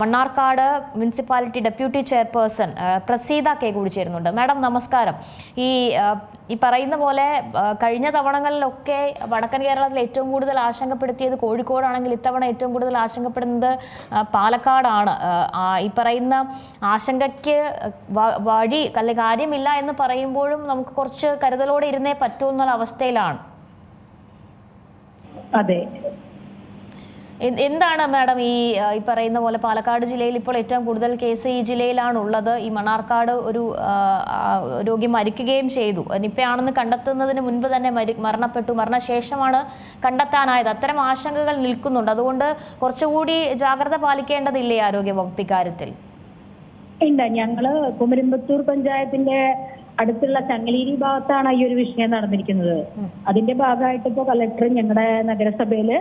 Mannarkkad municipality deputy chairperson Praseetha K കൂടി ചേരുന്നുണ്ട്. Madam നമസ്കാരം. ഈ പറയുന്ന പോലെ കഴിഞ്ഞ തവണകളിലൊക്കെ വടക്കൻ കേരളത്തിൽ ഏറ്റവും കൂടുതൽ ആശങ്കപ്പെടുത്തിയത് കോഴിക്കോടാണെങ്കിൽ ഇത്തവണ ഏറ്റവും കൂടുതൽ ആശങ്കപ്പെടുന്നത് പാലക്കാടാണ്. ഈ പറയുന്ന ആശങ്കയ്ക്ക് വഴി അല്ലെങ്കിൽ കാര്യമില്ല എന്ന് പറയുമ്പോഴും നമുക്ക് കുറച്ച് കരുതലോടെ ഇരുന്നേ പറ്റൂ എന്നുള്ള അവസ്ഥയിലാണ്. അതെ, എന്താണ് മാഡം ഈ പറയുന്ന പോലെ പാലക്കാട് ജില്ലയിൽ ഇപ്പോൾ ഏറ്റവും കൂടുതൽ കേസ് ഈ ജില്ലയിലാണ് ഉള്ളത്. ഈ മണ്ണാർക്കാട് ഒരു രോഗി മരിക്കുകയും ചെയ്തു. നിപ്പയാണെന്ന് കണ്ടെത്തുന്നതിന് മുൻപ് തന്നെ മരണപ്പെട്ടു. മരണശേഷമാണ് കണ്ടെത്താനായത്. അത്തരം ആശങ്കകൾ നിൽക്കുന്നുണ്ട്. അതുകൊണ്ട് കുറച്ചുകൂടി ജാഗ്രത പാലിക്കേണ്ടതില്ലേ ആരോഗ്യ വകുപ്പ് ഇക്കാര്യത്തിൽ? ഇല്ല, ഞങ്ങള് കുമരമ്പത്തൂർ പഞ്ചായത്തിന്റെ അടുത്തുള്ള ചങ്ങലേരി ഭാഗത്താണ് ഈ ഒരു വിഷയം നടന്നിരിക്കുന്നത്. അതിന്റെ ഭാഗമായിട്ട് ഇപ്പോൾ കളക്ടർ ഞങ്ങളുടെ നഗരസഭയില്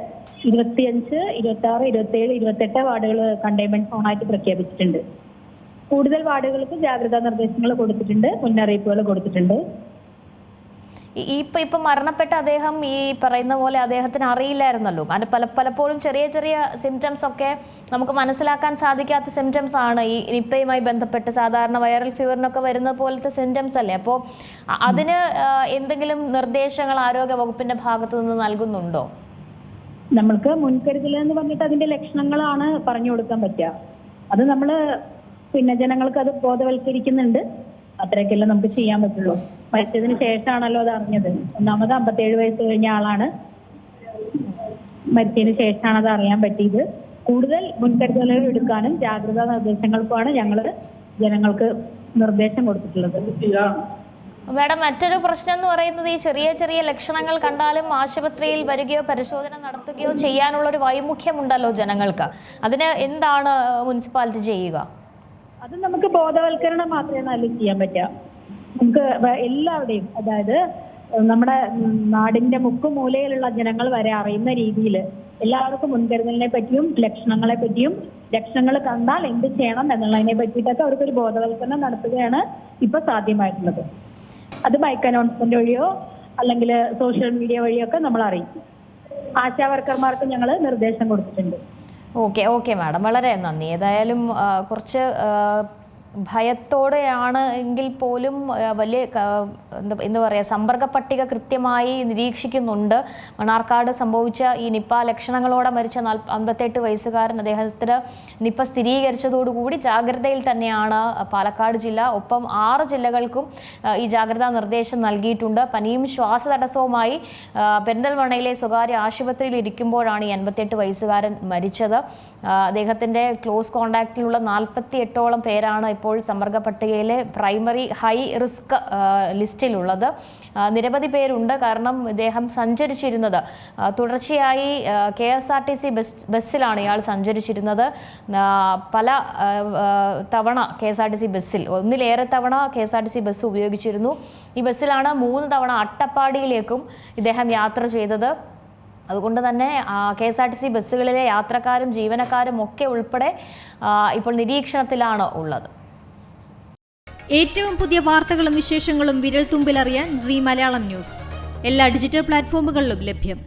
25, 26, 27, 28 വാർഡുകൾ കണ്ടെയ്ൻമെന്റ് സോണായിട്ട് പ്രഖ്യാപിച്ചിട്ടുണ്ട്. കൂടുതൽ വാർഡുകൾക്ക് ജാഗ്രതാ നിർദ്ദേശങ്ങൾ കൊടുത്തിട്ടുണ്ട്, മുന്നറിയിപ്പുകൾ കൊടുത്തിട്ടുണ്ട്. ഇപ്പം മരണപ്പെട്ട അദ്ദേഹം ഈ പറയുന്ന പോലെ അദ്ദേഹത്തിന് അറിയില്ലായിരുന്നല്ലോ. കാരണം പലപ്പോഴും ചെറിയ ചെറിയ സിംറ്റംസ് ഒക്കെ നമുക്ക് മനസ്സിലാക്കാൻ സാധിക്കാത്ത സിംറ്റംസ് ആണ് ഈ നിപ്പയുമായി ബന്ധപ്പെട്ട്. സാധാരണ വൈറൽ ഫീവറിനൊക്കെ വരുന്ന പോലത്തെ സിംറ്റംസ് അല്ലേ. അപ്പോൾ അതിന് എന്തെങ്കിലും നിർദ്ദേശങ്ങൾ ആരോഗ്യ വകുപ്പിന്റെ ഭാഗത്തു നിന്ന് നൽകുന്നുണ്ടോ? നമ്മൾക്ക് മുൻകരുതൽ എന്ന് പറഞ്ഞിട്ട് അതിന്റെ ലക്ഷണങ്ങളാണ് പറഞ്ഞു കൊടുക്കാൻ പറ്റുക. അത് നമ്മള് ജനങ്ങൾക്ക് അത് ബോധവൽക്കരിക്കുന്നുണ്ട്. അത്രയൊക്കെയല്ലേ നമുക്ക് ചെയ്യാൻ പറ്റുള്ളൂ. മരിച്ചതിന് ശേഷമാണല്ലോ അത് അറിഞ്ഞത്. ഒന്നാമത് 57 വയസ്സ് കഴിഞ്ഞ ആളാണ്. മരിച്ചതിന് ശേഷമാണ് അത് അറിയാൻ പറ്റിയത്. കൂടുതൽ മുൻകരുതലുകൾ എടുക്കാനും ജാഗ്രതാ നിർദ്ദേശങ്ങൾക്കുമാണ് ഞങ്ങൾ ജനങ്ങൾക്ക് നിർദ്ദേശം കൊടുത്തിട്ടുള്ളത്. മാഡം, മറ്റൊരു പ്രശ്നം എന്ന് പറയുന്നത് ഈ ചെറിയ ചെറിയ ലക്ഷണങ്ങൾ കണ്ടാലും ആശുപത്രിയിൽ വരികയോ പരിശോധന നടത്തുകയോ ചെയ്യാനുള്ള ഒരു വൈമുഖ്യമുണ്ടല്ലോ ജനങ്ങൾക്ക്. അതിന് എന്താണ് മുനിസിപ്പാലിറ്റി ചെയ്യുക? അത് നമുക്ക് ബോധവൽക്കരണം മാത്രമേ നല്ല ചെയ്യാൻ പറ്റുക. നമുക്ക് എല്ലാവരുടെയും, അതായത് നമ്മുടെ നാടിന്റെ മുക്കുമൂലയിലുള്ള ജനങ്ങൾ വരെ അറിയുന്ന രീതിയിൽ എല്ലാവർക്കും മുൻകരുതലിനെ പറ്റിയും ലക്ഷണങ്ങളെ പറ്റിയും, ലക്ഷണങ്ങൾ കണ്ടാൽ എന്ത് ചെയ്യണം എന്നുള്ളതിനെ പറ്റിയിട്ടൊക്കെ അവർക്കൊരു ബോധവൽക്കരണം നടത്തുകയാണ് ഇപ്പൊ സാധ്യമായിട്ടുള്ളത്. അത് മൈക്ക് അനൗൺസ്മെന്റ് വഴിയോ അല്ലെങ്കിൽ സോഷ്യൽ മീഡിയ വഴിയോ ഒക്കെ നമ്മൾ അറിയിക്കും. ആശാവർക്കർമാർക്ക് ഞങ്ങൾ നിർദ്ദേശം കൊടുത്തിട്ടുണ്ട്. ഓക്കെ മാഡം, വളരെ നന്ദി. ഏതായാലും കുറച്ച് ഭയത്തോടെയാണ് എങ്കിൽ പോലും വലിയ എന്താ പറയുക, സമ്പർക്ക പട്ടിക കൃത്യമായി നിരീക്ഷിക്കുന്നുണ്ട്. മണ്ണാർക്കാട് സംഭവിച്ച ഈ നിപ്പ ലക്ഷണങ്ങളോടെ മരിച്ച 58 വയസ്സുകാരൻ, അദ്ദേഹത്തിന് നിപ്പ സ്ഥിരീകരിച്ചതോടുകൂടി ജാഗ്രതയിൽ തന്നെയാണ് പാലക്കാട് ജില്ല. ഒപ്പം 6 ജില്ലകൾക്കും ഈ ജാഗ്രതാ നിർദ്ദേശം നൽകിയിട്ടുണ്ട്. പനിയും ശ്വാസതടസ്സവുമായി പെരിന്തൽമണ്ണയിലെ സ്വകാര്യ ആശുപത്രിയിൽ ഇരിക്കുമ്പോഴാണ് ഈ 58 വയസ്സുകാരൻ മരിച്ചത്. അദ്ദേഹത്തിൻ്റെ ക്ലോസ് കോണ്ടാക്റ്റിലുള്ള 48ഓളം പേരാണ് ഇപ്പോൾ സമ്പർക്ക പട്ടികയിലെ പ്രൈമറി ഹൈ റിസ്ക് ലിസ്റ്റിലുള്ളത്. നിരവധി പേരുണ്ട്. കാരണം ഇദ്ദേഹം സഞ്ചരിച്ചിരുന്നത് തുടർച്ചയായി KSRTC ബസ്സിലാണ് ഇയാൾ സഞ്ചരിച്ചിരുന്നത്. പല തവണ KSRTC ബസ്സിൽ, ഒന്നിലേറെ തവണ KSRTC ബസ് ഉപയോഗിച്ചിരുന്നു. ഈ ബസ്സിലാണ് 3 തവണ അട്ടപ്പാടിയിലേക്കും ഇദ്ദേഹം യാത്ര ചെയ്തത്. അതുകൊണ്ട് തന്നെ KSRTC ബസ്സുകളിലെ യാത്രക്കാരും ജീവനക്കാരും ഒക്കെ ഉൾപ്പെടെ ഇപ്പോൾ നിരീക്ഷണത്തിലാണ് ഉള്ളത്. ഏറ്റവും പുതിയ വാർത്തകളും വിശേഷങ്ങളും വിരൽ തുമ്പിലറിയാൻ സീ മലയാളം ന്യൂസ് എല്ലാ ഡിജിറ്റൽ പ്ലാറ്റ്ഫോമുകളിലും ലഭ്യം.